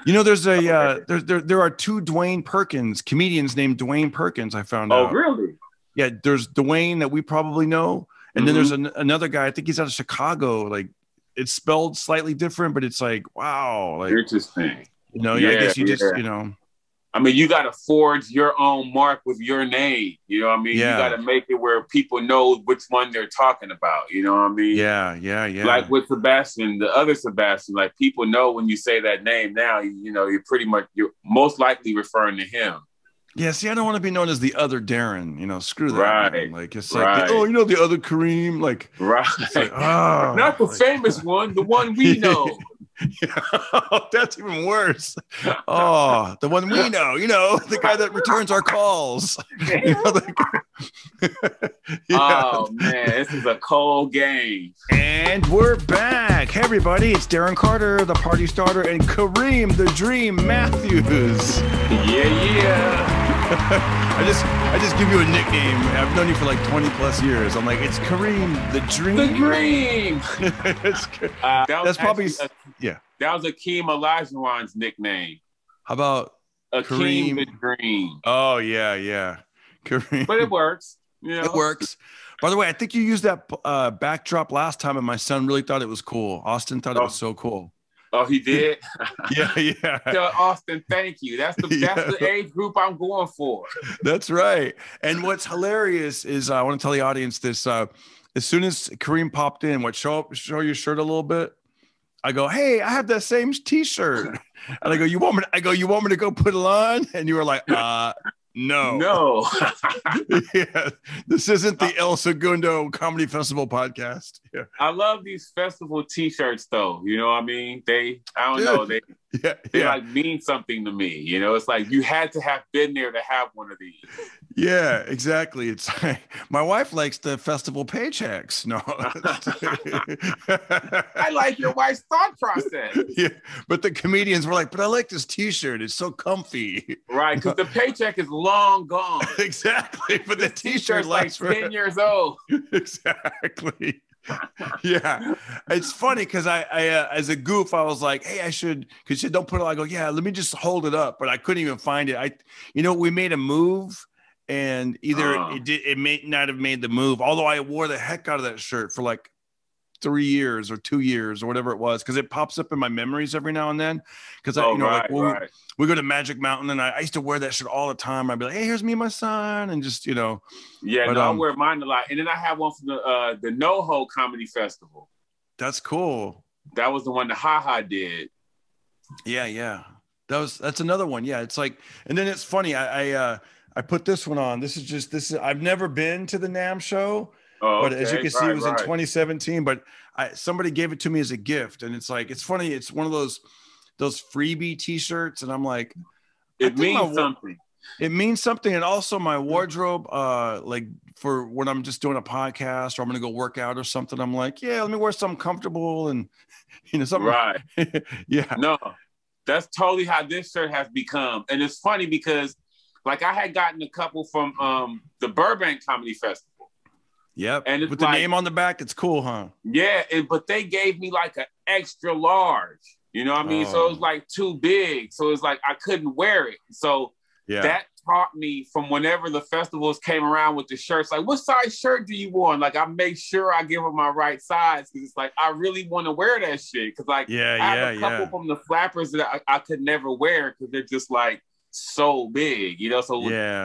You know, there's a there are two Dwayne Perkins comedians named Dwayne Perkins. I found Oh, out. really? Yeah, there's Dwayne that we probably know, and then Mm-hmm. there's another guy. I think he's out of Chicago. Like it's spelled slightly different, but it's like wow, like Interesting. I Yeah, guess you just yeah. you know, I mean, you got to forge your own mark with your name. You know what I mean? You got yeah, to make it where people know which one they're talking about. You know what I mean? yeah, yeah, Like yeah. with Sebastian, the other Sebastian, like people know when you say that name now, you know, you're most likely referring to him. Yeah, see, I don't want to be known as the other Darren. You know, screw that, man. Right, Like it's like, right, oh, you know, the other Kareem. Like it's like, right. oh, Not the like, famous one, the one we know. that's even worse. Oh, the one we know. You know, the guy that returns our calls. You know, yeah. Oh man, this is a cold game. And we're back. Hey, everybody, it's Darren Carter, the party starter, and Kareem, the Dream Matthews. Yeah. I just give you a nickname. I've known you for like 20 plus years. I'm like, it's Kareem, the Dream. The Dream. That's probably yeah. That was Akeem Olajuwon's nickname. How about Akeem the Dream? Oh yeah, yeah. Kareem. But it works. You know? It works. By the way, I think you used that backdrop last time, and my son really thought it was cool. Austin thought it was so cool. Oh, he did? Yeah. Tell Austin, thank you. That's the age group I'm going for. That's right. And what's hilarious is I want to tell the audience this. As soon as Kareem popped in, show your shirt a little bit. I go, hey, I have that same T-shirt. And I go, you want me to go put it on? And you were like, no. Yeah, this isn't the El Segundo Comedy Festival podcast. Yeah. I love these festival T-shirts, though. You know what I mean? I don't know. They like mean something to me. You know, it's like you had to have been there to have one of these. Yeah, exactly. It's like, my wife likes the festival paychecks. No, I like your wife's thought process. Yeah, but the comedians were like, but I like this T-shirt. It's so comfy. Right, because the paycheck is long gone. Exactly, but the T-shirt like 10 years old. Exactly. Yeah, it's funny because I as a goof, I was like, hey, I should, because she said don't put it. I go, yeah, let me just hold it up, but I couldn't even find it. We made a move, and either it may not have made the move. Although I wore the heck out of that shirt for like 3 years or 2 years or whatever it was, because it pops up in my memories every now and then. Because we go to Magic Mountain, and I used to wear that shirt all the time. I'd be like, hey, here's me and my son, and just Yeah, but, I wear mine a lot, and then I have one from the NoHo Comedy Festival. That's cool. That was the one that HaHa did. Yeah. That's another one. Yeah, it's like, and then it's funny. I put this one on. This is I've never been to the NAMM show. But as you can see, it was in 2017. But somebody gave it to me as a gift, and it's like, it's funny. It's one of those freebie T-shirts, and I'm like, it means something. It means something, and also my wardrobe, like for when I'm just doing a podcast or I'm gonna go work out or something. I'm like, yeah, let me wear something comfortable and something. Right. Yeah. No, that's totally how this shirt has become, and it's funny because, like, I had gotten a couple from the Burbank Comedy Festival. Yep. And it's with the name on the back, it's cool, huh? Yeah, but they gave me like an extra large. You know what I mean? So it was like too big. So it's like I couldn't wear it. So that taught me from whenever the festivals came around with the shirts, like, what size shirt do you want? Like, I make sure I give them my right size, because it's like I really want to wear that shit. Because like I have a couple from the flappers that I could never wear because they're just like so big, So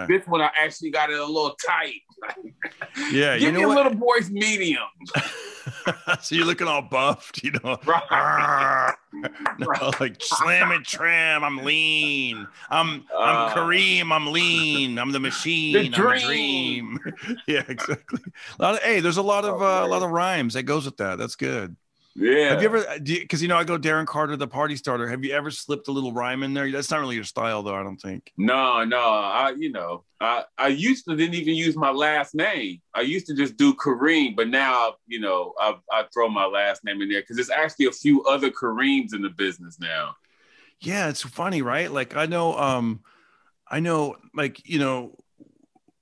this one I actually got it a little tight. Yeah, give me a little boy's medium. So you're looking all buffed, Right. No, like slam it, tram. I'm lean. I'm Kareem. I'm lean. I'm the machine. The I'm the dream. Yeah, exactly. There's a lot of rhymes that goes with that. That's good. Yeah. Have you ever? Because I go Darren Carter, the party starter. Have you ever slipped a little rhyme in there? That's not really your style, though. I don't think. No. I used to didn't even use my last name. I used to just do Kareem, but now I throw my last name in there because there's actually a few other Kareems in the business now. Yeah, it's funny, right? Like I know, like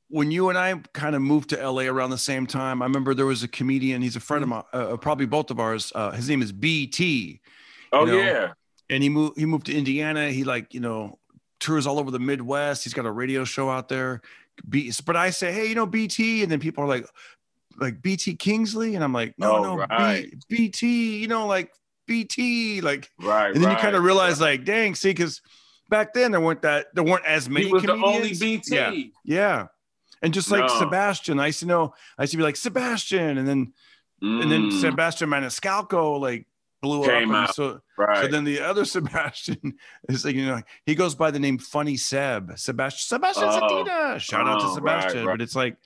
when you and I kind of moved to LA around the same time, I remember there was a comedian. He's a friend of mine, probably both of ours. His name is BT. Oh, yeah. And he moved to Indiana. He tours all over the Midwest. He's got a radio show out there. But I say, hey, BT, and then people are like BT Kingsley, and I'm like, no, right. BT, like BT, like, right. And then you kind of realize, like, dang, see, because back then there weren't as many. He was comedians. the only BT. Yeah. And just like Sebastian, I used to be like Sebastian, and then Sebastian Maniscalco like blew Came up. out. So then the other Sebastian is like, he goes by the name Funny Sebastian Satina. Shout out to Sebastian. Right. But it's like,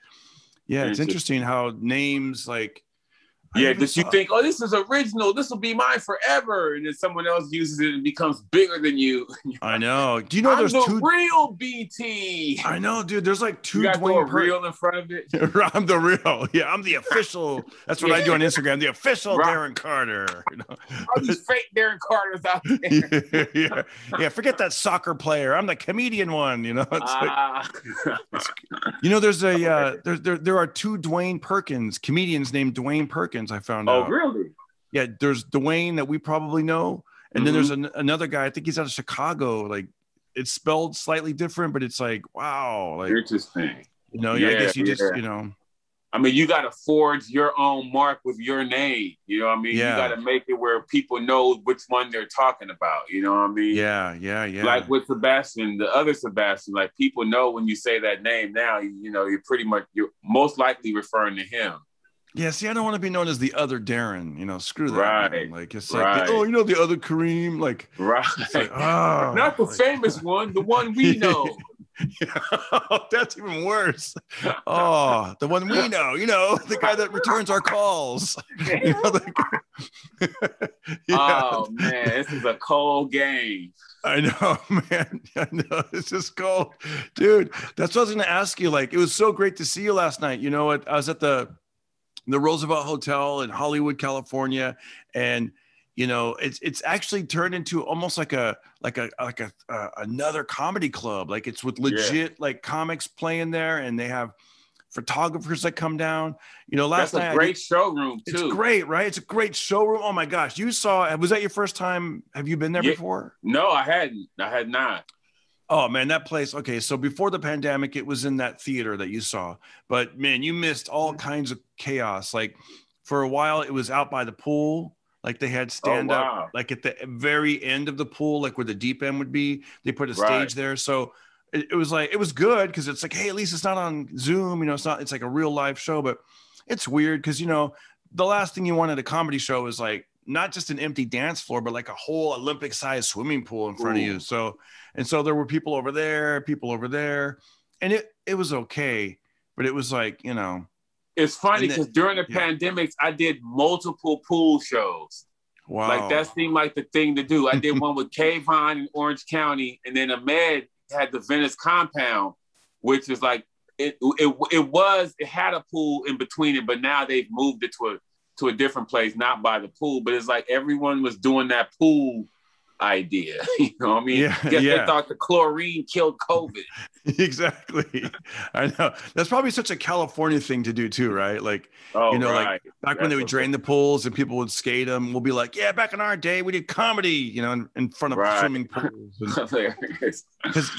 yeah, it's interesting how names like. Yeah, that you think, oh, this is original. This will be mine forever, and then someone else uses it and becomes bigger than you. I know. Do you know there's the real BT? I know, dude. There's like two. You got Dwayne real in front of it. I'm the real. Yeah, I'm the official. That's what I do on Instagram. The official Darren Carter. All these fake Darren Carters out there. Yeah. Forget that soccer player. I'm the comedian one. It's there's there are two Dwayne Perkins comedians named Dwayne Perkins. I found out. Oh, really? Yeah, there's Dwayne that we probably know, and then there's another guy. I think he's out of Chicago. Like, it's spelled slightly different, but it's like, wow, like interesting. I guess you just I mean, you got to forge your own mark with your name. You know what I mean? Yeah. You got to make it where people know which one they're talking about. You know what I mean? Yeah. Like with Sebastian, the other Sebastian, like people know when you say that name now, you're most likely referring to him. Yeah, see, I don't want to be known as the other Darren. Screw that. Right. Man. Like, it's like, the other Kareem. Like, right. It's like, oh, not the famous one, the one we know. That's even worse. Oh, the one we know. The guy that returns our calls. Oh man, this is a cold game. I know, man. I know. It's just cold, dude. That's what I was going to ask you. Like, it was so great to see you last night. I was at the Roosevelt Hotel in Hollywood, California, and it's actually turned into almost like another comedy club. Like, it's with legit like comics playing there, and they have photographers that come down. Last night, that's a great showroom too. It's great, right? It's a great showroom. Oh my gosh, was that your first time? Have you been there before? No, I hadn't. I had not. Oh man, that place. Okay, so before the pandemic, it was in that theater that you saw. But man, you missed all kinds of chaos. Like, for a while, it was out by the pool. Like, they had stand up, like at the very end of the pool, like where the deep end would be. They put a stage there, so it was like, it was good because it's like, hey, at least it's not on Zoom. It's like a real live show. But it's weird because the last thing you want at a comedy show is like not just an empty dance floor, but like a whole Olympic-sized swimming pool in front of you. So there were people over there, and it was okay, but it was like, It's funny because during the pandemic, I did multiple pool shows. Wow. Like, that seemed like the thing to do. I did one with Kayvon in Orange County, and then Ahmed had the Venice Compound, which is like, it had a pool in between it, but now they've moved it to a different place, not by the pool, but it's like everyone was doing that pool idea. You know what I mean? They thought the chlorine killed COVID. Exactly. I know. That's probably such a California thing to do too, right? Like, like back when they would drain the pools and people would skate them, we'll be like, yeah, back in our day, we did comedy, in front of swimming pools. Because,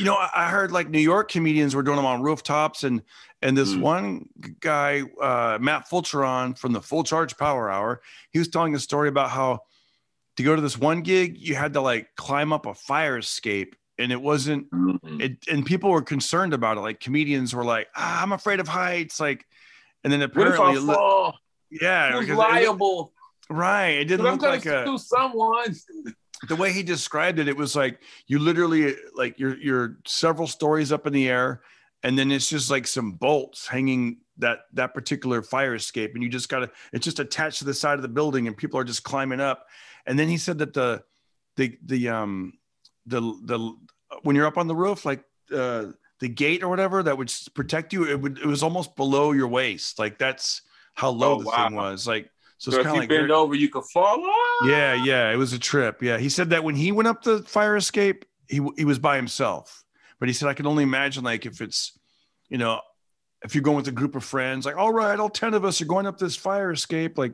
I heard like New York comedians were doing them on rooftops, and this one guy, Matt Fulcheron from the Full Charge Power Hour, he was telling a story about how to go to this one gig, you had to like climb up a fire escape, and it wasn't, and people were concerned about it. Like, comedians were like, I'm afraid of heights. Like, and then apparently, who's liable? Right. It didn't look like someone. The way he described it, it was like, you literally, like, you're several stories up in the air, and then it's just like some bolts hanging that particular fire escape, and you just it's just attached to the side of the building, and people are just climbing up. And then he said that the when you're up on the roof, like the gate or whatever that would protect you, it was almost below your waist. Like, that's how low the thing was. Like, so it's kind of like, bend over, you could fall off. Yeah, it was a trip. Yeah, he said that when he went up the fire escape, he was by himself, but he said, I can only imagine, like, if it's if you're going with a group of friends, like, all right, all 10 of us are going up this fire escape. Like,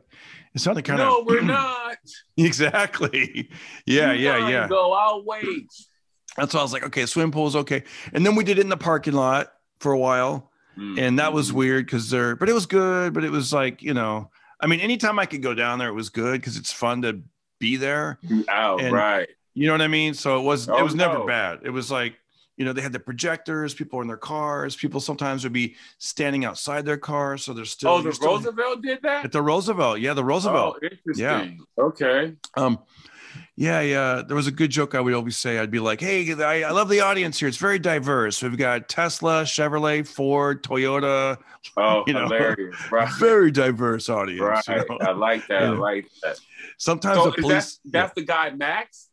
it's not the kind of. No, we're not. Exactly. Yeah. Go, I'll wait. That's why I was like, okay, swim pool's okay. And then we did it in the parking lot for a while. And that was weird but it was good. But it was like, I mean, anytime I could go down there, it was good because it's fun to be there. Oh, right. You know what I mean? So it was never bad. It was like, they had the projectors, people in their cars, people sometimes would be standing outside their cars. So there's still. Oh, the Roosevelt did that? At the Roosevelt. Yeah, the Roosevelt. Oh, interesting. Yeah. Okay. Yeah. There was a good joke I would always say. I'd be like, hey, I love the audience here. It's very diverse. We've got Tesla, Chevrolet, Ford, Toyota. Oh, hilarious. Right. Very diverse audience. Right. I like that. I like that. Sometimes the police. That's the guy, Max?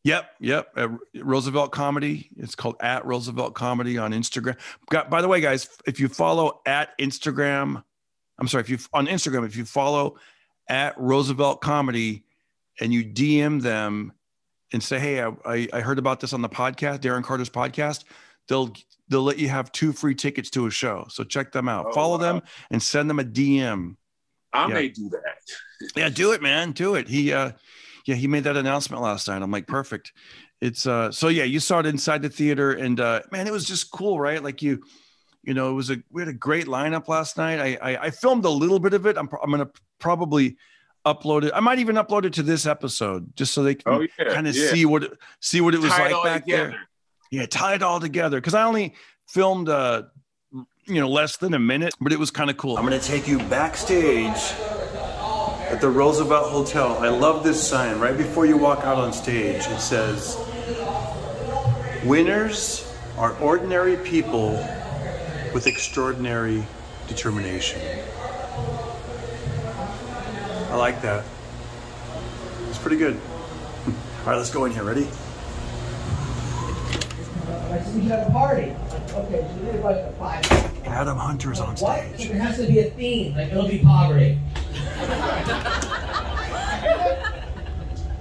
Yep. Roosevelt Comedy. It's called @Roosevelt Comedy on Instagram. By the way, guys, if you follow on Instagram, if you follow @Roosevelt Comedy and you DM them and say, hey, I heard about this on the podcast, Darren Carter's podcast, they'll let you have 2 free tickets to a show. So check them out. Follow them and send them a DM. I may do that. Yeah, do it, man. Do it. He made that announcement last night. I'm like, perfect. It's you saw it inside the theater, and man, it was just cool, right? Like we had a great lineup last night. I filmed a little bit of it. I'm gonna probably upload it. I might even upload it to this episode just so they can kind of see what it was like back there. Yeah, tie it all together because I only filmed less than a minute, but it was kind of cool. I'm gonna take you backstage at the Roosevelt Hotel. I love this sign. Right before you walk out on stage, it says, winners are ordinary people with extraordinary determination. I like that. It's pretty good. All right, let's go in here. Ready? We should have a party. Okay, so we need a bunch of 5. Adam Hunter's on stage. There has to be a theme, like it'll be poverty.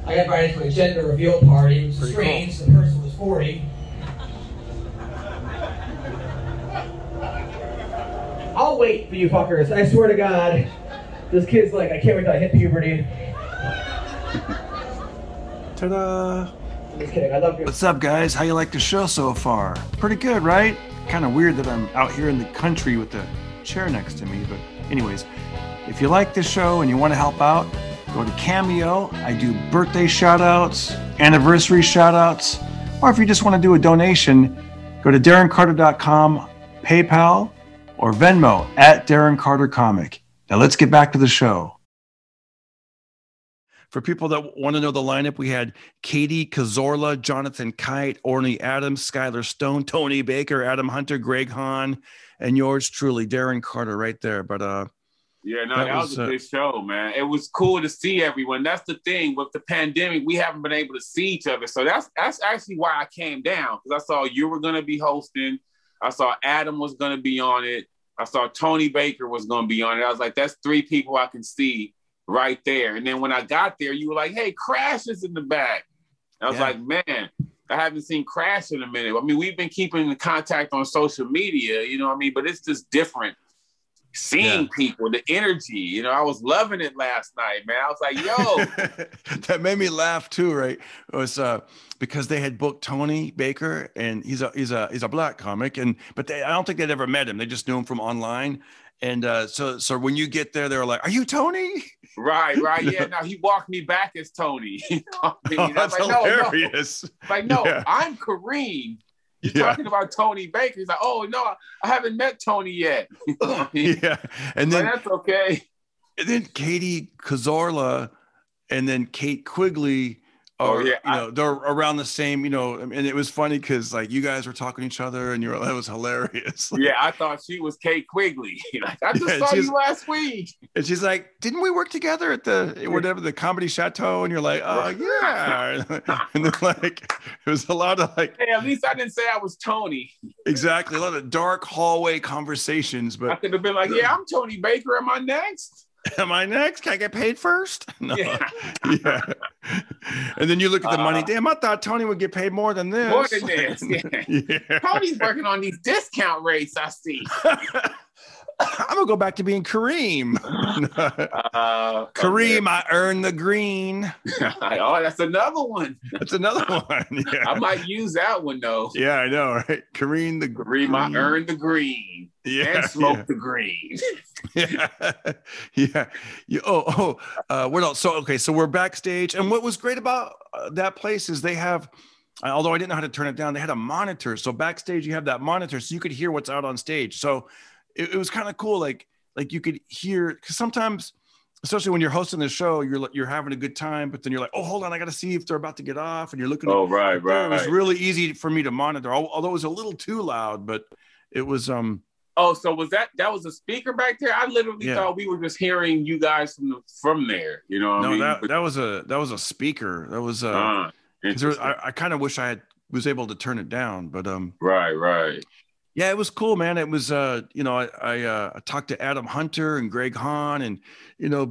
I got invited to a gender reveal party. It was strange. Cool. The person was 40. I'll wait for you fuckers. I swear to God. This kid's like, I can't wait till I hit puberty. Ta-da! I'm just kidding. I love you. What's up, guys? How you like the show so far? Pretty good, right? Kind of weird that I'm out here in the country with the chair next to me. But anyways, if you like this show and you want to help out, go to Cameo. I do birthday shout-outs, anniversary shout-outs. Or if you just want to do a donation, go to DarrenCarter.com, PayPal, or Venmo @DarrenCarterComic. Now let's get back to the show. For people that want to know the lineup, we had Katie Cazorla, Jonathan Kite, Orny Adams, Skylar Stone, Tony Baker, Adam Hunter, Greg Hahn, and yours truly, Darren Carter, right there. But that was a good show, man. It was cool to see everyone. That's the thing with the pandemic; we haven't been able to see each other. So that's actually why I came down, because I saw you were going to be hosting. I saw Adam was going to be on it. I saw Tony Baker was going to be on it. I was like, that's 3 people I can see right there. And then when I got there, you were like, hey, Crash is in the back. I was like, man, I haven't seen Crash in a minute. I mean, we've been keeping in contact on social media, you know what I mean? But it's just different seeing people, the energy. I was loving it last night, man. I was like, yo. That made me laugh too, right? It was because they had booked Tony Baker, and he's a black comic, but I don't think they'd ever met him. They just knew him from online. And so when you get there, they were like, "Are you Tony?" Right. Yeah. Now he walked me back as Tony. That's hilarious. No, I'm Kareem. You're talking about Tony Baker. He's like, "Oh no, I haven't met Tony yet." Yeah, and then that's okay. And then Katie Cazorla, and then Kate Quigley. They're around the same, and it was funny because like you guys were talking to each other and that was hilarious. Yeah, I thought she was Kate Quigley. I just saw you last week. And she's like, didn't we work together at the Comedy Chateau? And you're like, oh yeah. And then like, it was a lot of like, hey, at least I didn't say I was Tony. Exactly. A lot of dark hallway conversations, but I could have been like, yeah, I'm Tony Baker. Am I next? Am I next? Can I get paid first? No. Yeah. And then you look at the money. Damn, I thought Tony would get paid more than this. More than this. Yeah. Tony's working on these discount rates, I see. I'm gonna go back to being Kareem. Kareem, I earned the green. Oh, that's another one. That's another one. Yeah. I might use that one though. Yeah, I know, right? Kareem, I earned the green. Yeah, and smoked the green. Yeah, yeah. What else? So we're backstage, and what was great about that place is they have. Although I didn't know how to turn it down, they had a monitor. So backstage, you have that monitor, so you could hear what's out on stage. So it was kind of cool. Like you could hear, because sometimes, especially when you're hosting the show, you're having a good time, but then you're like, oh, hold on, I got to see if they're about to get off, and you're looking. Oh, right. It was really easy for me to monitor, although it was a little too loud, but it was. Oh, so was that was a speaker back there? I literally thought we were just hearing you guys from there. You know what I mean? that was a speaker. That was I kind of wish I was able to turn it down, but right. Yeah, it was cool, man. It was I talked to Adam Hunter and Greg Hahn, and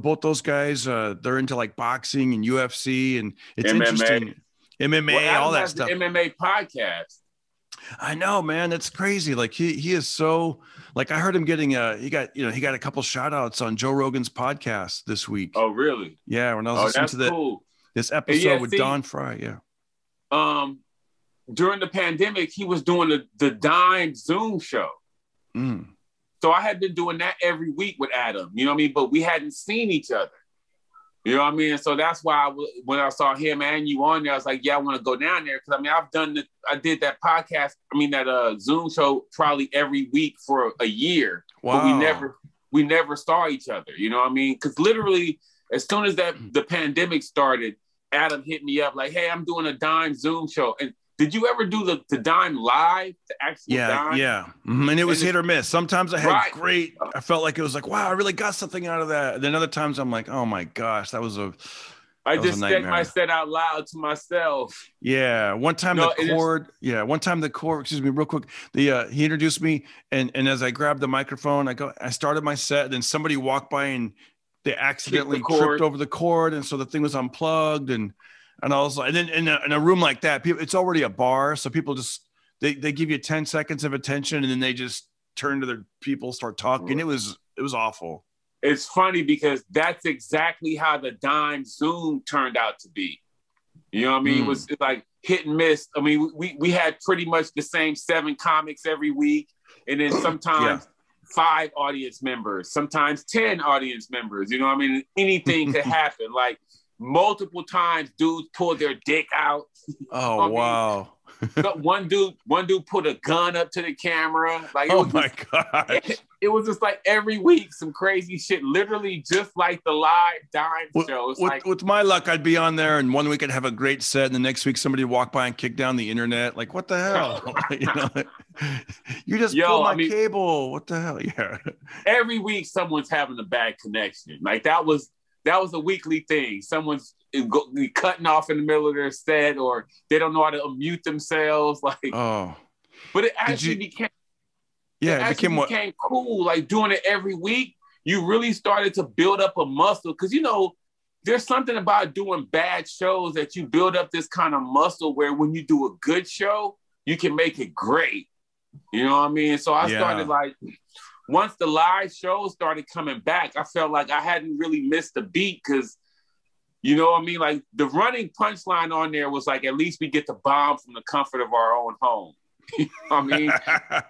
both those guys they're into like boxing and UFC, and it's MMA. Interesting. MMA, all that stuff. MMA podcast. I know, man. It's crazy. Like he is so, like, I heard him getting he got a couple shout outs on Joe Rogan's podcast this week. Oh, really? Yeah. When I was listening to this episode with Don Fry. Yeah. During the pandemic, he was doing the Dime Zoom show. Mm. So I had been doing that every week with Adam, you know what I mean? But we hadn't seen each other. You know what I mean? So that's why when I saw him and you on there, I was like, yeah, I want to go down there. Cause I mean, I did that podcast. I mean, that Zoom show probably every week for a year. Wow. But we never saw each other. You know what I mean? Cause literally as soon as the pandemic started, Adam hit me up like, hey, I'm doing a Dime Zoom show. And did you ever do the Dime live? The actual Dime? Yeah. Mm-hmm. And it was hit or miss. Sometimes I had I felt like it was like, wow, I really got something out of that. And then other times I'm like, oh my gosh, I just said my set out loud to myself. Yeah. One time the cord, excuse me, real quick. He introduced me and as I grabbed the microphone, I started my set, and then somebody walked by and they accidentally tripped over the cord. And so the thing was unplugged, and I was like, and then in a room like that, it's already a bar. So people just, they give you 10 seconds of attention, and then they just turn to their people, start talking. It was awful. It's funny because that's exactly how the Dime Zoom turned out to be. You know what I mean? It was like hit and miss. I mean, we had pretty much the same 7 comics every week. And then sometimes 5 audience members, sometimes 10 audience members. You know what I mean? Anything could happen. Like multiple times dudes pulled their dick out. Oh, wow. one dude put a gun up to the camera. Like, my God. It was just like every week some crazy shit, literally just like the live Dime show. With my luck, I'd be on there, and one week I'd have a great set, and the next week somebody would walk by and kick down the internet. Like, what the hell? You just pulled my cable. What the hell? Yeah. Every week someone's having a bad connection. Like that was a weekly thing. Someone's cutting off in the middle of their set, or they don't know how to unmute themselves. Like, but it actually became cool. Like doing it every week, you really started to build up a muscle, because there's something about doing bad shows that you build up this kind of muscle where when you do a good show, you can make it great. You know what I mean? So I started like, once the live shows started coming back, I felt like I hadn't really missed a beat, because, you know what I mean? Like the running punchline on there was like, at least we get to bomb from the comfort of our own home. You know what I mean?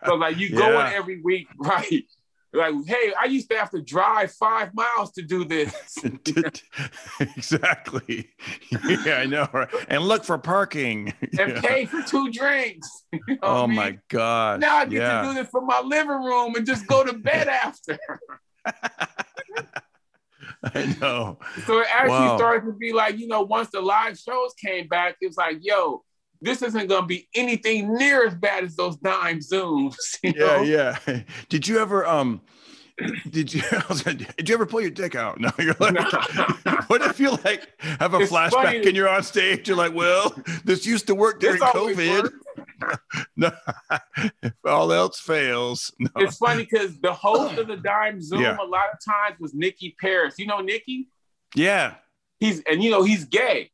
So like you go in every week, right? Like, hey, I used to have to drive 5 miles to do this. Exactly. Yeah, I know. Right? And look for parking. And pay for 2 drinks. You know my God. Now I get to do this from my living room and just go to bed after. I know. So it actually started to be like, once the live shows came back, it was like, yo, this isn't going to be anything near as bad as those Dime Zooms. Yeah. Did you ever did you ever pull your dick out? No, you're like, what if you like have a flashback and you're on stage? You're like, well, this used to work during COVID. No, if all else fails. No. It's funny because the host of the Dime Zoom a lot of times was Nikki Paris. You know Nikki? Yeah. He's gay.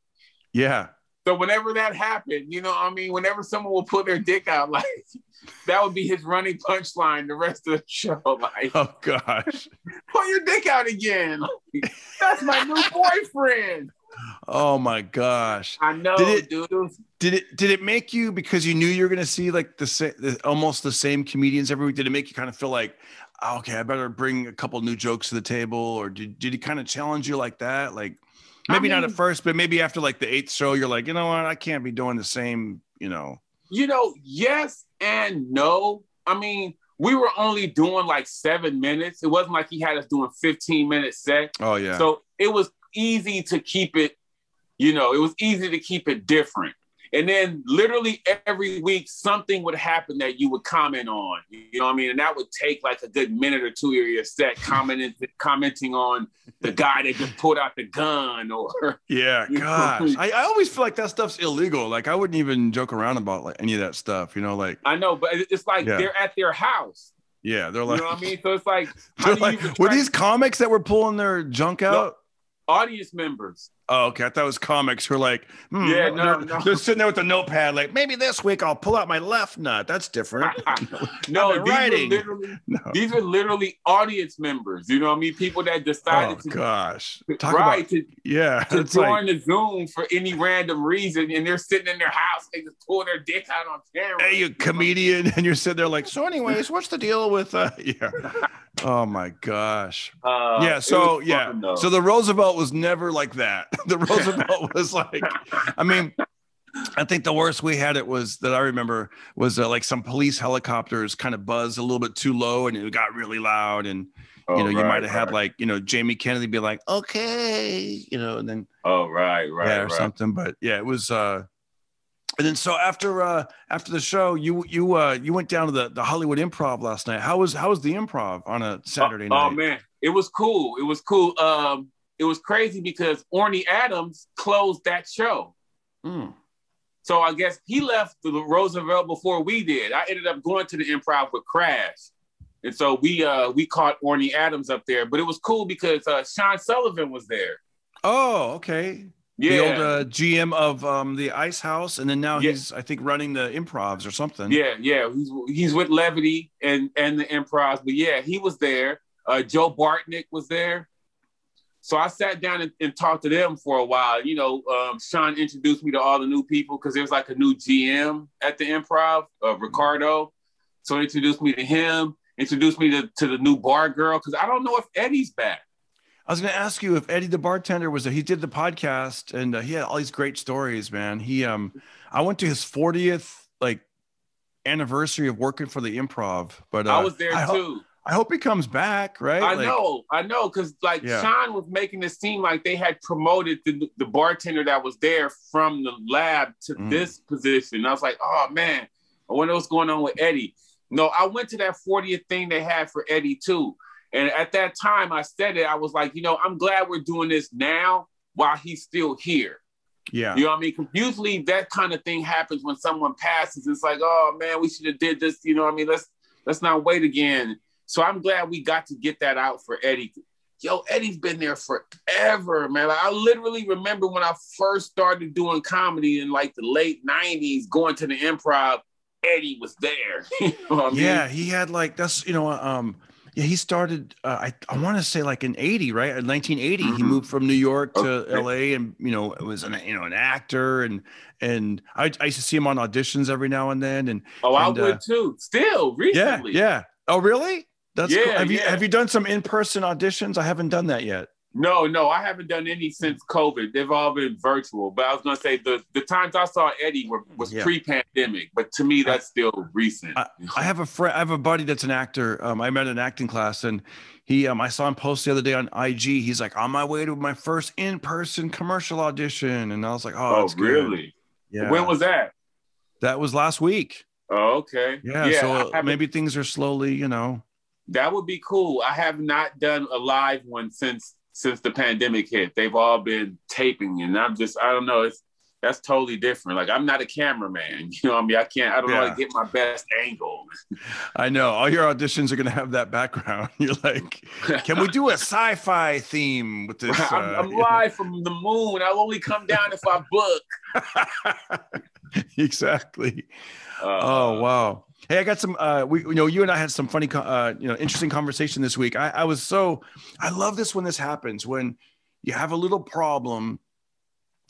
Yeah. So whenever that happened, you know, I mean, whenever someone will pull their dick out, like that would be his running punchline the rest of the show. Like, oh gosh, pull your dick out again. Like, that's my new boyfriend. Oh my gosh! I know, dude. Did it make you, because you knew you were going to see like almost the same comedians every week? Did it make you kind of feel like, oh, okay, I better bring a couple new jokes to the table, or did he kind of challenge you like that? Like maybe not at first, but maybe after like the 8th show, you're like, you know what, I can't be doing the same, you know. Yes and no. I mean, we were only doing like 7 minutes. It wasn't like he had us doing 15-minute sets. Oh yeah. So it was easy to keep it, it was easy to keep it different. And then literally every week, something would happen that you would comment on, you know what I mean? And that would take like a good minute or two of your set, commenting on the guy that just pulled out the gun or. Yeah, gosh. I always feel like that stuff's illegal. Like I wouldn't even joke around about like any of that stuff, like. I know, but it's like they're at their house. Yeah, they're like. You know what I mean? So it's like. Were these comics that were pulling their junk out? No, audience members. Oh, okay. I thought it was comics who are like, they're sitting there with a notepad, like, maybe this week I'll pull out my left nut. That's different. No, these are literally audience members. You know what I mean? People that decided to join the Zoom for any random reason, and they're sitting in their house, they just pull their dick out on camera. Hey, you comedian, and you're sitting there like, so anyways, what's the deal with Oh my gosh. So the Roosevelt was never like that. The Roosevelt was like, I mean, I think the worst we had that I remember was like some police helicopters kind of buzzed a little bit too low and it got really loud. And, you might have had like, Jamie Kennedy be like, okay, and then. Oh, right. Or something. But yeah, it was, and then so after the show, you went down to the Hollywood Improv last night. How was the Improv on a Saturday night? Oh man, it was cool. It was cool. It was crazy because Orny Adams closed that show. So I guess he left the Roosevelt before we did. I ended up going to the Improv with Crash, and so we caught Orny Adams up there. But it was cool because Sean Sullivan was there. Oh, okay. Yeah. The old GM of the Ice House, and then now he's, I think, running the Improvs or something. Yeah. He's with Levity and the Improvs. But yeah, he was there. Joe Bartnick was there. So I sat down and talked to them for a while. Sean introduced me to all the new people because there's like a new GM at the Improv, Ricardo. So he introduced me to him, introduced me to the new bar girl, because I don't know if Eddie's back. I was going to ask you if Eddie the bartender was there. He did the podcast and he had all these great stories, man. I went to his 40th anniversary of working for the Improv, but I was there too. I hope he comes back, right? I know, because Sean was making it seem like they had promoted the bartender that was there from the lab to this position. I was like, oh man, I wonder what's going on with Eddie. No, I went to that 40th thing they had for Eddie too. And at that time I said it, I was like, I'm glad we're doing this now while he's still here. Yeah. You know what I mean? Because usually that kind of thing happens when someone passes. It's like, oh man, we should have did this. You know what I mean? Let's not wait again. So I'm glad we got to get that out for Eddie. Eddie's been there forever, man. Like, I literally remember when I first started doing comedy in like the late 90s, going to the Improv, Eddie was there. You know what I mean? Yeah, he had he started, I want to say like in 80, right? In 1980, he moved from New York to LA and, was an actor. And I used to see him on auditions every now and then. I would too. Still, recently. Yeah. Oh, really? That's cool. Have you done some in-person auditions? I haven't done that yet. No, I haven't done any since COVID. They've all been virtual. But I was going to say the times I saw Eddie was pre-pandemic. But to me, that's still recent. I have a friend. I have a buddy that's an actor. I met in an acting class, and he. I saw him post the other day on IG. He's like, on my way to my first in-person commercial audition, and I was like, oh, that's really? Good. Yeah. When was that? That was last week. Oh, okay. Yeah. So maybe things are slowly, That would be cool. I have not done a live one since the pandemic hit. They've all been taping, and I don't know. that's totally different. Like, I'm not a cameraman. You know what I mean? I don't know how to get my best angle. I know. All your auditions are going to have that background. You're like, can we do a sci-fi theme with this? I'm live from the moon. I'll only come down if I book. Exactly. Oh, wow. Hey, I got some, you and I had some funny, interesting conversation this week. I love this when this happens, when you have a little problem,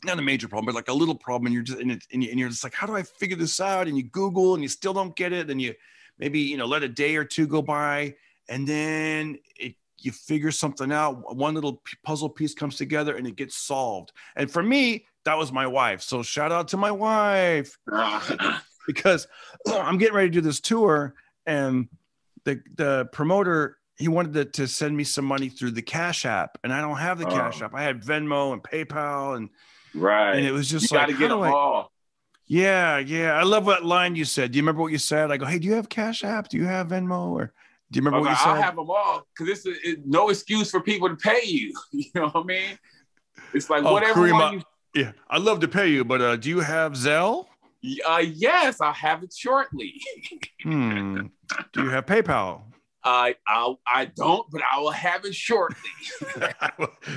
not a major problem, but like a little problem, and you're just and you're just like, how do I figure this out? And you Google and you still don't get it. And you maybe, let a day or two go by, and then you figure something out. One little puzzle piece comes together and it gets solved. And for me, that was my wife. So shout out to my wife, because I'm getting ready to do this tour, and the promoter, he wanted to send me some money through the Cash App, and I don't have the Cash App. I had Venmo and PayPal, and it was just you got to get them all. Yeah. I love what line you said. Do you remember what you said? I go, hey, do you have Cash App? Do you have Venmo? Or do you remember what you said? I have them all, because it's no excuse for people to pay you. You know what I mean? It's like whatever one yeah, I'd love to pay you, but do you have Zelle? Yes, I'll have it shortly. Do you have PayPal? I don't, but I will have it shortly.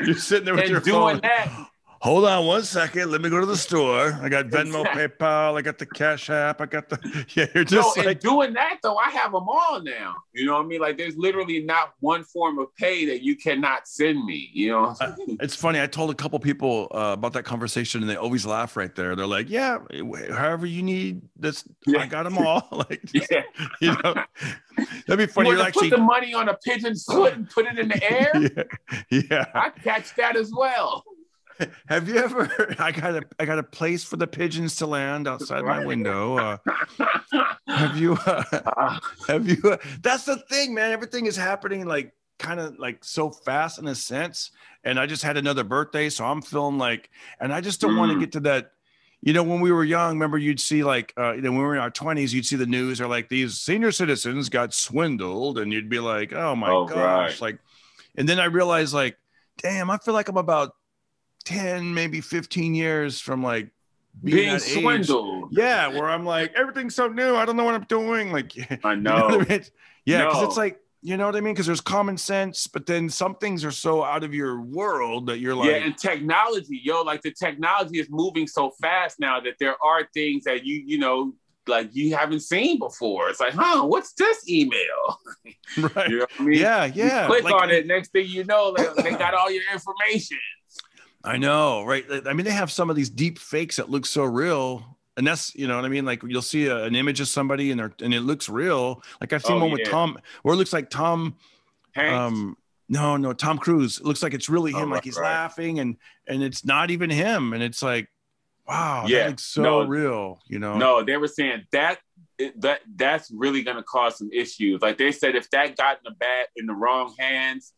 You're sitting there with your phone. That. Hold on one second. Let me go to the store. I got Venmo, PayPal. I got the Cash App. I got you're just and doing that though, I have them all now. You know what I mean? Like, there's literally not one form of pay that you cannot send me. You know? It's funny. I told a couple people about that conversation, and they always laugh right there. They're like, yeah, however you need this, I got them all. Like, that'd be funny. You actually put the money on a pigeon's foot and put it in the air. Yeah. I catch that as well. Have you ever? I got a place for the pigeons to land outside my window. Have you? That's the thing, man. Everything is happening like kind of like so fast in a sense. And I just had another birthday, so I'm feeling like, and I just don't want to get to that. When we were young, remember you'd see like, when we were in our 20s, you'd see the news or like these senior citizens got swindled, and you'd be like, oh my gosh, right. Like, and then I realized like, damn, I feel like I'm about 10, maybe 15 years from like being swindled. Yeah, where I'm like, everything's so new. I don't know what I'm doing. Like, I know. You know what I mean? Yeah, because it's like, you know what I mean? Because there's common sense, but then some things are so out of your world that you're like, yeah, and technology, like the technology is moving so fast now that there are things that like you haven't seen before. It's like, what's this email? Right. You know what I mean? Yeah. You click on it, next thing you know, they got all your information. I know, right? I mean, they have some of these deep fakes that look so real, and that's, you know what I mean? Like, you'll see an image of somebody and it looks real. Like, I've seen one with Tom, where it looks like Tom. Hanks? No, Tom Cruise. It looks like it's really him. Like he's laughing, and it's not even him. And it's like, wow, that looks so real. No, they were saying that's really going to cause some issues. Like, they said, if that got in the wrong hands,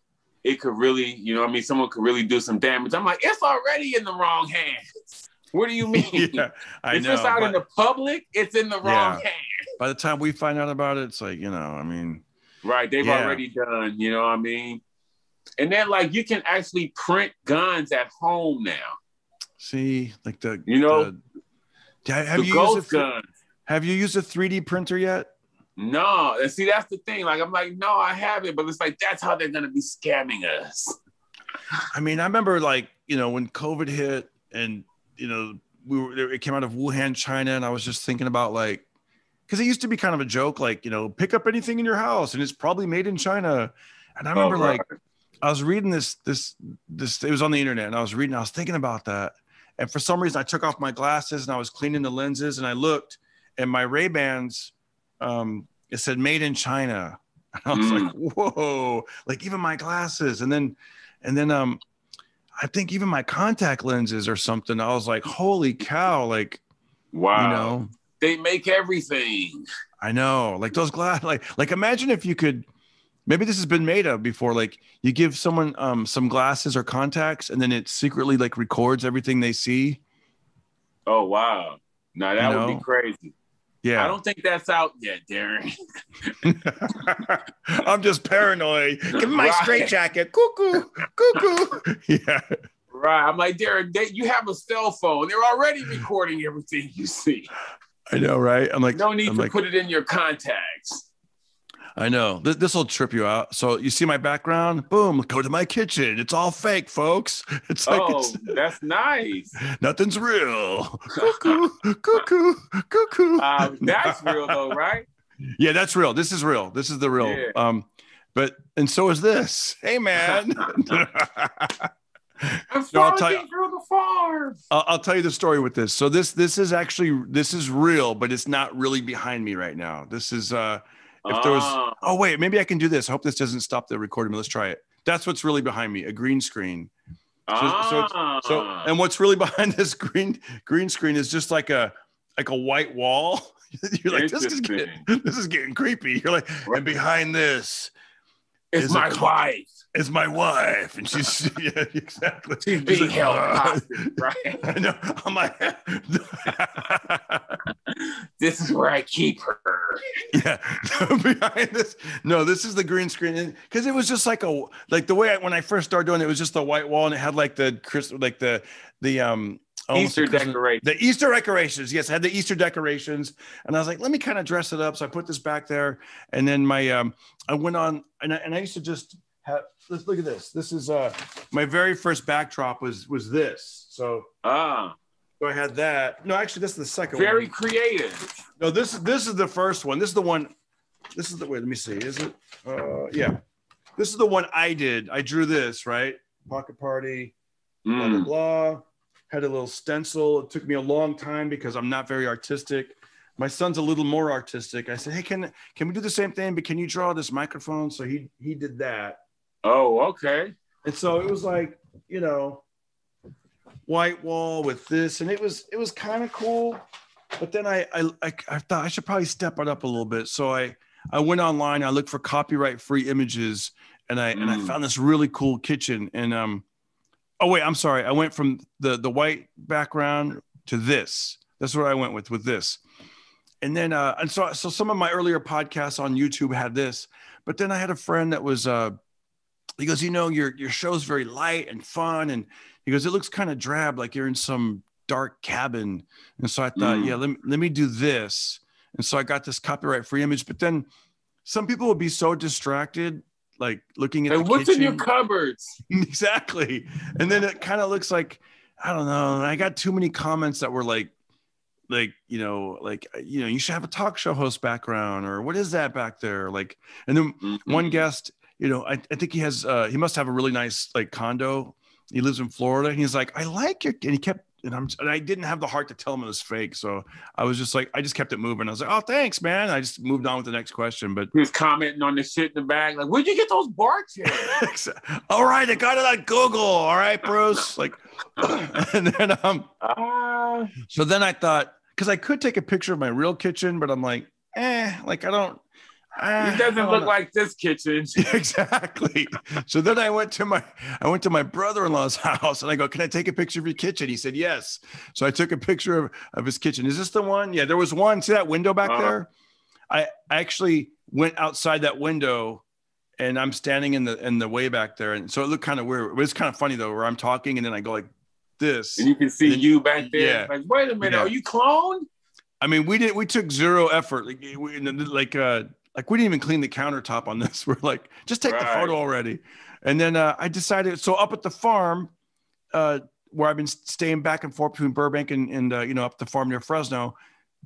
it could really, someone could really do some damage. I'm like, it's already in the wrong hands. What do you mean? Yeah, I know. If it's out in the public, it's in the wrong hands. By the time we find out about it, it's like, Right, they've already done, you know what I mean? And then, like, you can actually print guns at home now. See, like have you used guns. Have you used a 3D printer yet? No, and see, that's the thing. Like, I'm like, no, I haven't, but it's like, that's how they're going to be scamming us. I mean, I remember like, when COVID hit and, it came out of Wuhan, China. And I was just thinking about like, cause it used to be kind of a joke, like, pick up anything in your house and it's probably made in China. And I remember like, I was reading this, it was on the internet, and I was thinking about that. And for some reason I took off my glasses and I was cleaning the lenses, and I looked, and my Ray-Bans, it said made in China. And I was like, whoa, like even my glasses. And then I think even my contact lenses or something, I was like, holy cow. Like, wow, they make everything. I know. Like those glass, like imagine if you could, maybe this has been made of before. Like you give someone some glasses or contacts, and then it secretly like records everything they see. Oh, wow. Now that would be crazy. Yeah. I don't think that's out yet, Darren. I'm just paranoid. Give me my straitjacket. Cuckoo. Yeah. Right. I'm like, Derek, you have a cell phone. They're already recording everything you see. I know, right? I'm like, no need to put it in your contacts. I know. This will trip you out. So you see my background? Boom, go to my kitchen. It's all fake, folks. It's like, that's nice. Nothing's real. Cuckoo, cuckoo, cuckoo. That's real though, right? Yeah, that's real. This is real. This is the real. Yeah. And so is this. Hey, man. I'll tell you the story with this. So this is real, but it's not really behind me right now. This is if there was, oh wait, maybe I can do this. I hope this doesn't stop the recording. Let's try it. That's what's really behind me, a green screen. So and what's really behind this green screen is just like a white wall. You're like, this is getting creepy. You're like, and behind this is my wife. Is my wife, and she's exactly. She's being held hostage, right? I know. I'm like, this is where I keep her. Yeah, behind this. No, this is the green screen, because it was just like the way when I first started doing it, it was just the white wall, and it had like the Easter decorations. The Easter decorations. Yes, I had the Easter decorations. And I was like, let me kind of dress it up. So I put this back there. And then I went on, and I used to just have, let's look at this. This is my very first backdrop was this. So I had that. No, actually, this is the second one. Very creative. No, this is the first one. This is the one. This is the, wait, let me see. Is it? Yeah. This is the one I did. I drew this, right? Pocket party, blah, blah, blah. Had a little stencil. It took me a long time because I'm not very artistic. My son's a little more artistic. I said, hey, can we do the same thing, but can you draw this microphone? So he did that. Oh, okay. And so it was like, white wall with this, and it was kind of cool. But then I thought I should probably step it up a little bit. So I went online, I looked for copyright-free images, and I found this really cool kitchen. And oh wait, I'm sorry. I went from the white background to this. That's what I went with this. And then and so some of my earlier podcasts on YouTube had this, but then I had a friend that was he goes, your show's very light and fun, and he goes, it looks kind of drab, like you're in some dark cabin. And so I thought, yeah, let me do this. And so I got this copyright-free image, but then some people would be so distracted, like looking at what's kitchen. In your cupboards. Exactly. And then it kind of looks like, I don't know. I got too many comments that were like, you should have a talk show host background, or what is that back there? Like, and then one guest, I think he has, he must have a really nice like condo. He lives in Florida. And he's like, I like your, and he kept, and I didn't have the heart to tell him it was fake. So I was just like, I just kept it moving. I was like, oh, thanks, man. I just moved on with the next question. But he was commenting on the shit in the bag. Like, where'd you get those bar chairs? All right. I got it on Google. All right, Bruce. Like, and then, so then I thought, cause I could take a picture of my real kitchen, but I'm like, like I don't, it doesn't look like this kitchen. Exactly. So then I went to my brother-in-law's house, and I go, can I take a picture of your kitchen? He said, yes. So I took a picture of his kitchen. Is this the one? Yeah, there was one. See that window back there? I actually went outside that window, and I'm standing in the way back there. And so it looked kind of weird. It was kind of funny though, where I'm talking and then I go like this. And you can see you back there. Yeah. Like, wait a minute, are you cloned? I mean, we took zero effort. Like we didn't even clean the countertop on this. We're like, just take the photo already. And then I decided, so up at the farm, where I've been staying back and forth between Burbank and up the farm near Fresno,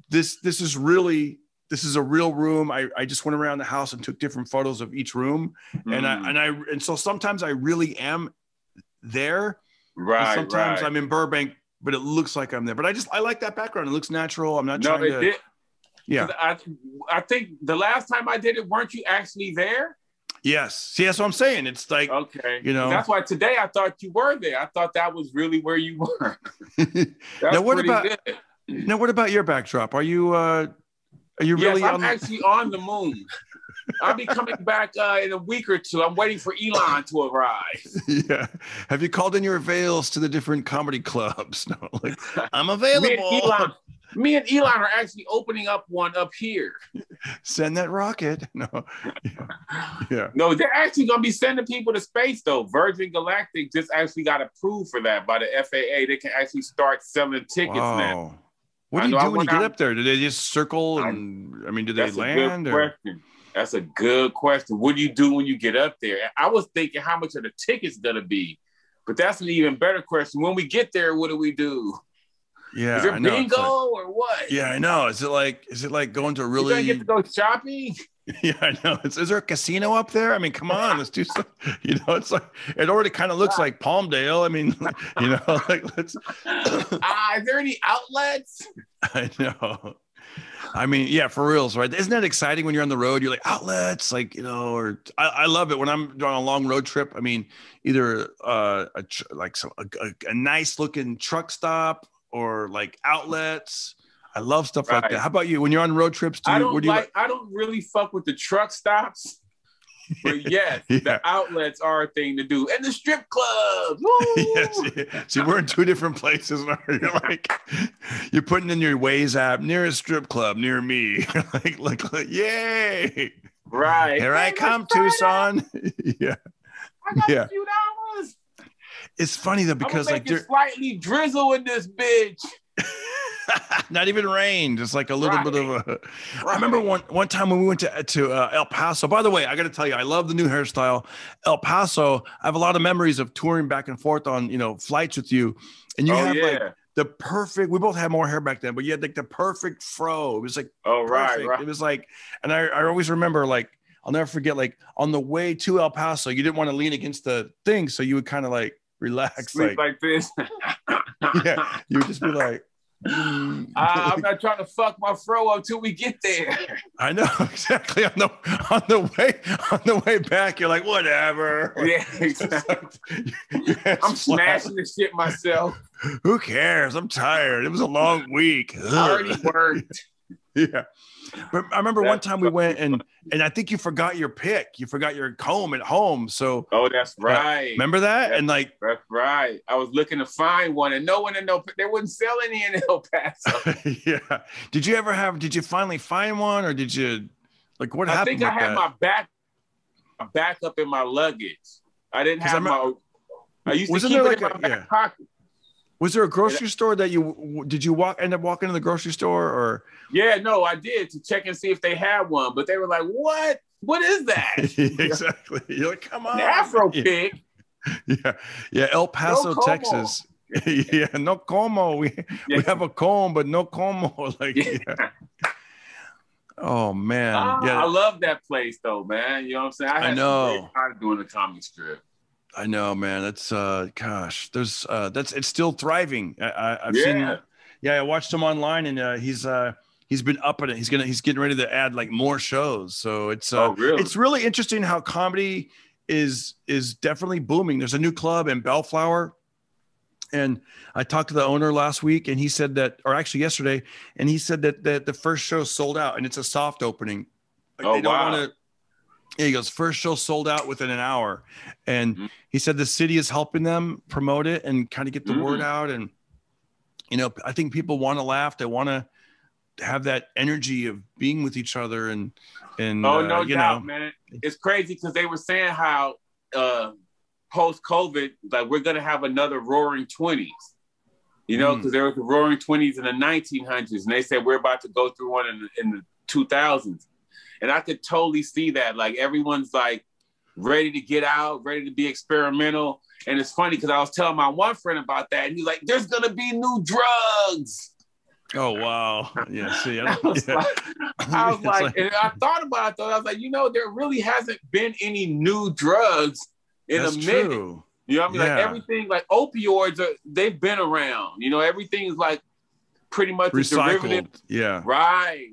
this is a real room. I just went around the house and took different photos of each room. And so sometimes I really am there. Right. Sometimes I'm in Burbank, but it looks like I'm there. But I like that background. It looks natural. I'm not trying to. Yeah, I think the last time I did it, weren't you actually there? Yes. See, that's what I'm saying. It's like, okay, that's why today I thought you were there. I thought that was really where you were. Now, what about your backdrop? Are you really? I'm actually on the moon. I'll be coming back in a week or two. I'm waiting for Elon to arrive. Yeah. Have you called in your avails to the different comedy clubs? No, like, I'm available. Me and Elon are actually opening up one up here. Send that rocket. No. Yeah. No, they're actually going to be sending people to space, though. Virgin Galactic just actually got approved for that by the FAA. They can actually start selling tickets now. What do you do when you get up there? Do they just circle and, do they land? That's a good question. What do you do when you get up there? I was thinking how much are the tickets going to be? But that's an even better question. When we get there, what do we do? Yeah, is there bingo or what? Yeah, I know. Is it like going to a really? You gonna get to go shopping? Yeah, I know. Is there a casino up there? Come on, let's do some. It's like it already kind of looks like Palmdale. Let's. Is there any outlets? I know. Yeah, for reals, right? Isn't that exciting when you're on the road? You're like outlets, or I love it when I'm on a long road trip. Either a nice looking truck stop or like outlets. I love stuff like that. How about you? When you're on road trips, I don't really fuck with the truck stops. But yes, the outlets are a thing to do. And the strip clubs. Yes. See, we're in two different places. You're putting in your Waze app, nearest strip club near me. like, yay. Right. Here I come, Tucson. Yeah. I got a few dollars. It's funny though, because there's slightly drizzle in this bitch. Not even rain, just like a little bit of a. I remember one time when we went to El Paso. By the way, I got to tell you, I love the new hairstyle. El Paso. I have a lot of memories of touring back and forth on flights with you, and you had like the perfect. We both had more hair back then, but you had like the perfect fro. It was like right. It was like, and I always remember like I'll never forget like on the way to El Paso, you didn't want to lean against the thing, so you would kind of like relax, sleep like this. Yeah, you would just be like. I'm not trying to fuck my fro up till we get there. I know exactly. On the way back, you're like, whatever. Yeah, exactly. I'm smashing the shit myself. Who cares? I'm tired. It was a long week. I already worked. Yeah. But I remember one time we went and I think you forgot your pick. You forgot your comb at home. So that's right. Remember that? That's right. I was looking to find one and no one they wouldn't sell any in El Paso. Yeah. Did you finally find one or did you what happened? I think I had my backup in my luggage. I didn't have I used to keep it in my back pocket. Was there a grocery store that did you end up walking to the grocery store or? Yeah, no, I did to check and see if they had one, but they were like, "What? What is that?" Exactly. You're like, "Come on, an Afro pick." Yeah, El Paso, no Texas. Yeah, no como. We have a comb, but no como. Oh man, I love that place though, man. You know what I'm saying? I know. Some great doing the comedy strip. I know, man. That's gosh, there's it's still thriving. I've seen. Yeah, I watched him online, and he's been up at it. He's getting ready to add like more shows. So it's really? It's really interesting how comedy is definitely booming. There's a new club in Bellflower, and I talked to the owner last week, and he said that, or actually yesterday, and he said that the first show sold out, and it's a soft opening. Wow. Yeah, he goes, first show sold out within an hour. And he said the city is helping them promote it and kind of get the word out. And, I think people want to laugh. They want to have that energy of being with each other. And no doubt, man. It's crazy because they were saying how post-COVID, like we're going to have another roaring 20s, because there was the roaring 20s in the 1900s. And they said we're about to go through one in the 2000s. And I could totally see that. Like everyone's like ready to get out, ready to be experimental. And it's funny because I was telling my one friend about that. And he's like, there's going to be new drugs. Oh, wow. Yeah. See, I was like, and I thought about it though. I was like, there really hasn't been any new drugs in a minute. True. You know what I mean? Like everything, like opioids, they've been around. Everything's like, pretty much recycled. Yeah. Right.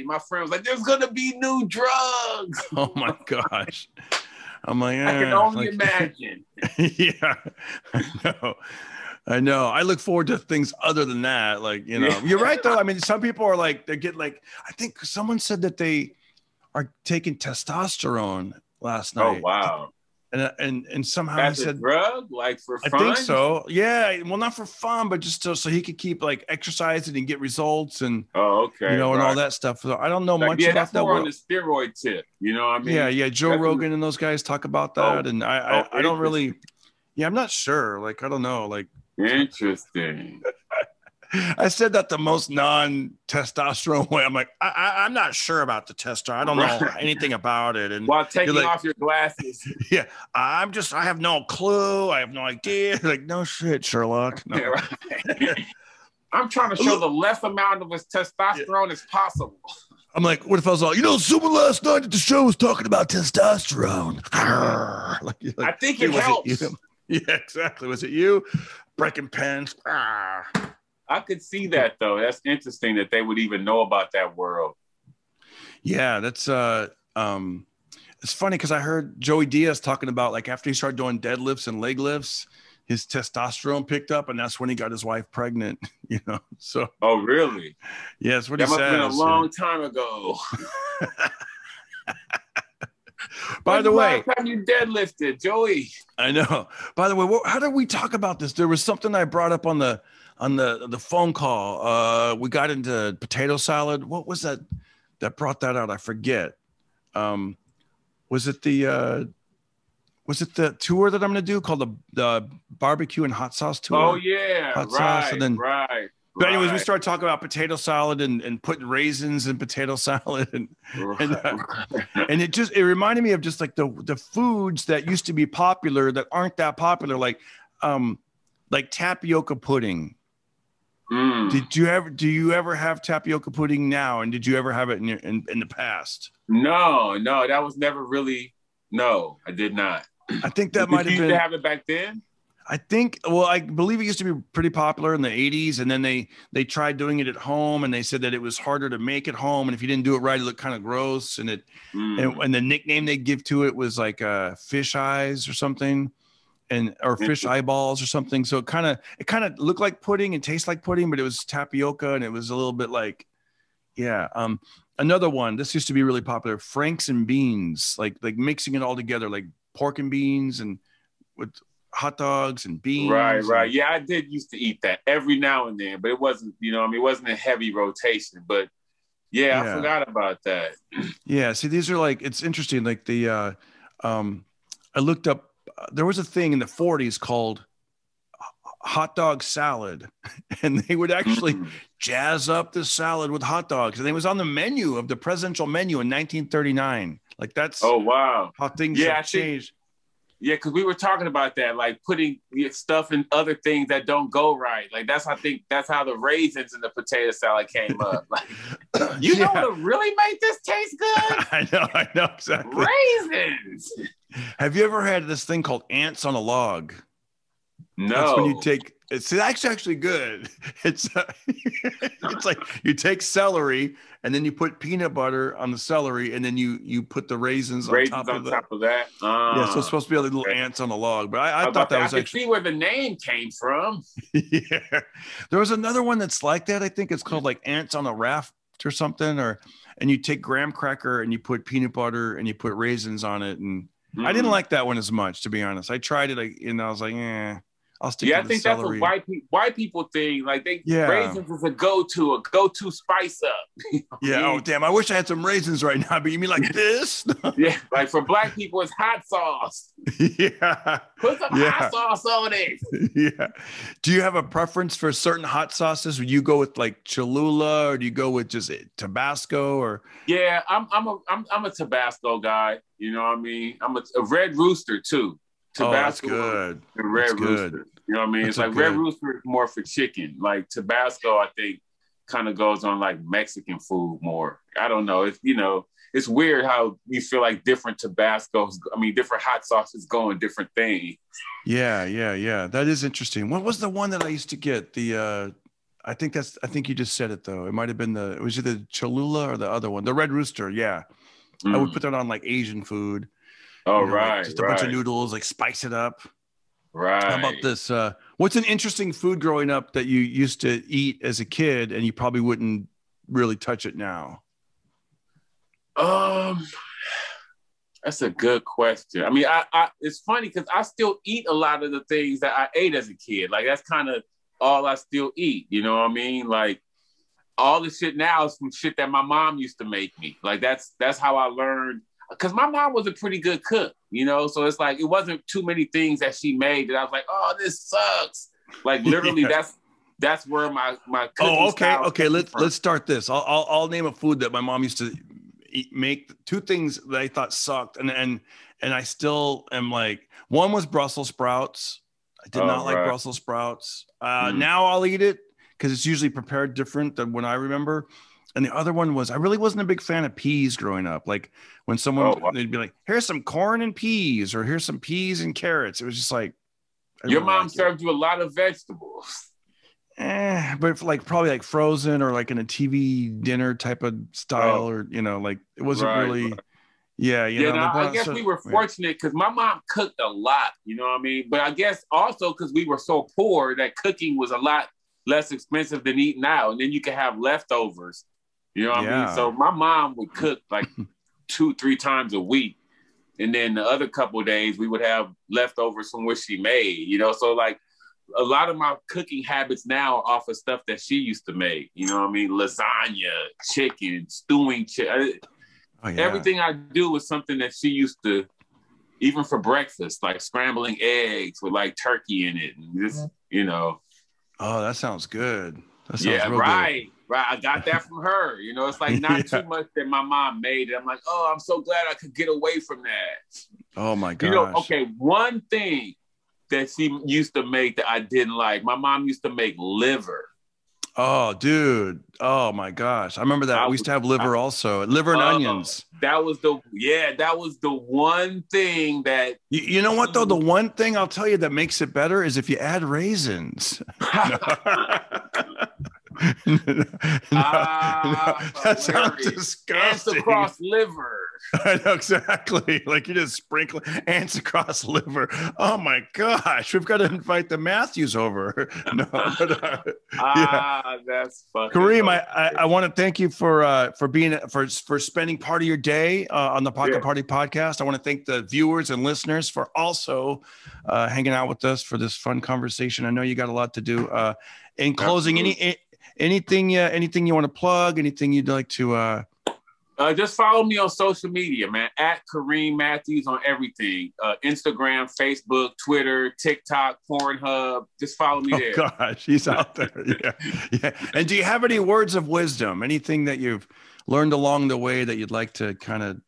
My friend was like, there's going to be new drugs. Oh my gosh. I'm like, I can only imagine. Yeah. I know. I look forward to things other than that. You're right though. Some people are like, they get like, I think someone said that they are taking testosterone last night. Oh, wow. And somehow as he a said drug, like for fun. I think so. Yeah. Well, not for fun, but just so he could keep like exercising and get results and okay, and all that stuff. So I don't know much about that's that. more on the steroid tip. You know what I mean? Yeah. Joe Rogan and those guys talk about that, and I don't really. Yeah, I'm not sure. Like I don't know. Like interesting. I said that the most non-testosterone way. I'm like, I'm not sure about the testosterone. I don't know anything about it. And while taking off your glasses. Yeah, I have no clue. I have no idea. Like, no shit, Sherlock. No. Right. I'm trying to show the less amount of his testosterone as possible. I'm like, what if I was all, someone last night at the show was talking about testosterone. like, I think it helps. Yeah, exactly. Was it you? Breaking pens. I could see that though. That's interesting that they would even know about that world. Yeah, that's it's funny because I heard Joey Diaz talking about like after he started doing deadlifts and leg lifts, his testosterone picked up, and that's when he got his wife pregnant. So. Oh, really? Yeah, that's what he said. That must have been a long time ago. By the way, last time you deadlifted, Joey? I know. By the way, how did we talk about this? There was something I brought up on the phone call. We got into potato salad. What was that brought that out? I forget. Was it the tour that I'm going to do called the barbecue and hot sauce tour? Oh yeah, hot sauce, and then right. But anyways, we started talking about potato salad and putting raisins in potato salad and it reminded me of just like the foods that used to be popular that aren't that popular, like tapioca pudding. Do you ever have tapioca pudding now? And did you ever have it in the past? No, that was never really. No, I did not. I think that might have been. Did you have it back then? I believe it used to be pretty popular in the 80s, and then they tried doing it at home, and they said that it was harder to make at home, and if you didn't do it right, it looked kind of gross, and and the nickname they give to it was like fish eyes or something, or fish eyeballs or something. So it kind of looked like pudding and tastes like pudding, but it was tapioca, and it was a little bit like, yeah. Another one, this used to be really popular, Franks and beans, like mixing it all together, like pork and beans and with hot dogs and beans. Right. Yeah, I did used to eat that every now and then, but it wasn't, it wasn't a heavy rotation. But yeah, I forgot about that. Yeah, see, these are like, it's interesting. Like I looked up, there was a thing in the 40s called hot dog salad, and they would actually jazz up the salad with hot dogs, and it was on the menu of the presidential menu in 1939. Like that's how things have changed. Yeah, because we were talking about that, like putting stuff in other things that don't go right. Like I think that's how the raisins in the potato salad came up. Like, you know what really make this taste good? I know exactly. Raisins. Have you ever had this thing called ants on a log? No. That's when you take. It's actually good. It's like you take celery and then you put peanut butter on the celery and then you put the raisins on top of that. Yeah, so it's supposed to be like little ants on a log. But I thought that was actually. I see where the name came from. Yeah, there was another one that's like that. I think it's called like ants on a raft or something. And you take graham cracker and you put peanut butter and you put raisins on it. And I didn't like that one as much, to be honest. I tried it and I was like, I'll stick to the think celery. That's a white people thing. Like raisins is a go-to spice up. Oh damn! I wish I had some raisins right now. But you mean like this? Yeah, like for black people, it's hot sauce. Yeah, put some hot sauce on it. Yeah. Do you have a preference for certain hot sauces? Would you go with like Cholula, or do you go with just Tabasco? Or I'm a Tabasco guy. You know what I mean? I'm a Red Rooster too. Tabasco, that's good. The Red Rooster. You know what I mean? It's like Red Rooster is more for chicken. Like Tabasco, I think, kind of goes on like Mexican food more. I don't know. It's weird how we feel like different Tabascos. I mean, different hot sauces go in different things. Yeah. That is interesting. What was the one that I used to get? I think you just said it though. It might have been it was either Cholula or the other one, the Red Rooster. Yeah, I would put that on like Asian food. Oh, like just a bunch of noodles, like spice it up. Right. How about this? What's an interesting food growing up that you used to eat as a kid and you probably wouldn't really touch it now? I That's a good question. I mean, I it's funny because I still eat a lot of the things that I ate as a kid. Like that's kind of all I still eat. You know what I mean? Like all the shit now is from shit that my mom used to make me. Like that's how I learned. Because my mom was a pretty good cook, you know? So it's like, it wasn't too many things that she made that I was like, oh, this sucks. Like literally that's where my cooking style okay. Let's start this. I'll name a food that my mom used to make. Two things that I thought sucked. And I still am like, one was Brussels sprouts. I did not like Brussels sprouts. Now I'll eat it because it's usually prepared different than when I remember. And the other one was, I really wasn't a big fan of peas growing up. Like when someone, they'd be like, here's some corn and peas, or here's some peas and carrots. It was just like. Your mom served you a lot of vegetables. But like probably like frozen or like in a TV dinner type of style, or, you know, like it wasn't really. Right. Yeah. I guess we were fortunate because my mom cooked a lot, you know what I mean? But I guess also because we were so poor that cooking was a lot less expensive than eating out. And then you could have leftovers. You know what I mean? So my mom would cook like 2-3 times a week. And then the other couple of days we would have leftovers from what she made, you know? So like a lot of my cooking habits now are off of stuff that she used to make. You know what I mean? Lasagna, chicken, stewing chicken. Everything I do was something that she used to, even for breakfast, like scrambling eggs with like turkey in it. And just, you know. Oh, that sounds good. That sounds real right. Good. Right, I got that from her. You know, it's like not too much that my mom made it. I'm like, oh, I'm so glad I could get away from that. Oh my gosh. You know, okay, one thing that she used to make that I didn't like, my mom used to make liver. Oh, dude. Oh my gosh. I remember that. We used to have liver also. Liver and onions. That was the one thing that. You know what though? The one thing I'll tell you that makes it better is if you add raisins. No, that sounds disgusting. Ants across liver. I know exactly. Like you just sprinkle ants across liver. Oh my gosh, we've got to invite the Matthews over. No, but, that's fucking. Kareem, I want to thank you for spending part of your day on the Pocket Party podcast. I want to thank the viewers and listeners for also hanging out with us for this fun conversation. I know you got a lot to do. In closing, anything you want to plug? Anything you'd like to? Just follow me on social media, man. At Kareem Matthews on everything. Instagram, Facebook, Twitter, TikTok, Pornhub. Just follow me there. Oh gosh, he's out there. Yeah. And do you have any words of wisdom? Anything that you've learned along the way that you'd like to kind of?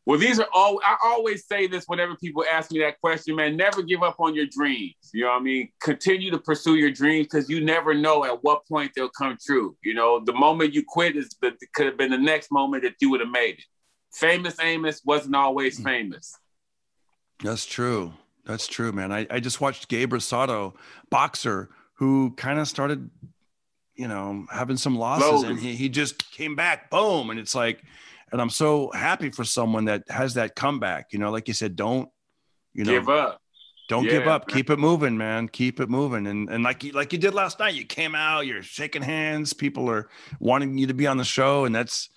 Well, I always say this whenever people ask me that question, man, never give up on your dreams. You know what I mean? Continue to pursue your dreams because you never know at what point they'll come true. You know, the moment you quit could have been the next moment that you would have made it. Famous Amos wasn't always famous. That's true. That's true, man. I just watched Gabe Rosado, boxer, who kind of started, you know, having some losses and he just came back, boom. And it's like, and I'm so happy for someone that has that comeback. You know, like you said, don't give up. Don't give up. Keep it moving, man. Keep it moving. And like you did last night, you came out, you're shaking hands. People are wanting you to be on the show, and that's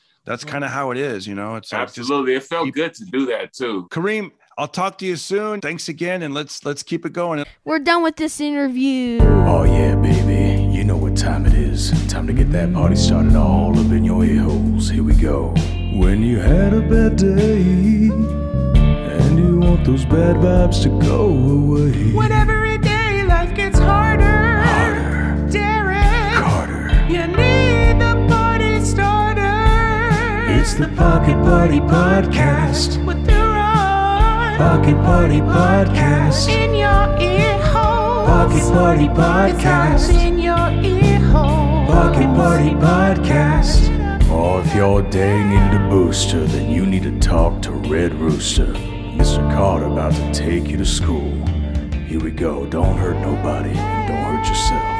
kind of how it is. You know, it's absolutely. It felt good to do that too. Kareem, I'll talk to you soon. Thanks again, and let's keep it going. We're done with this interview. Oh yeah, baby. You know what time it is. Time to get that party started all up in your ear holes. Here we go. When you had a bad day and you want those bad vibes to go away. When every day life gets harder, Derek, Carter, you need the party starter. It's the Pocket Party Podcast with the Ron. Pocket Party Podcast in your ear holes. Pocket Party Podcast in your ear holes. Pocket Party Podcast. Or if your day needed a booster, then you need to talk to Red Rooster. Mr. Carter about to take you to school. Here we go. Don't hurt nobody and don't hurt yourself.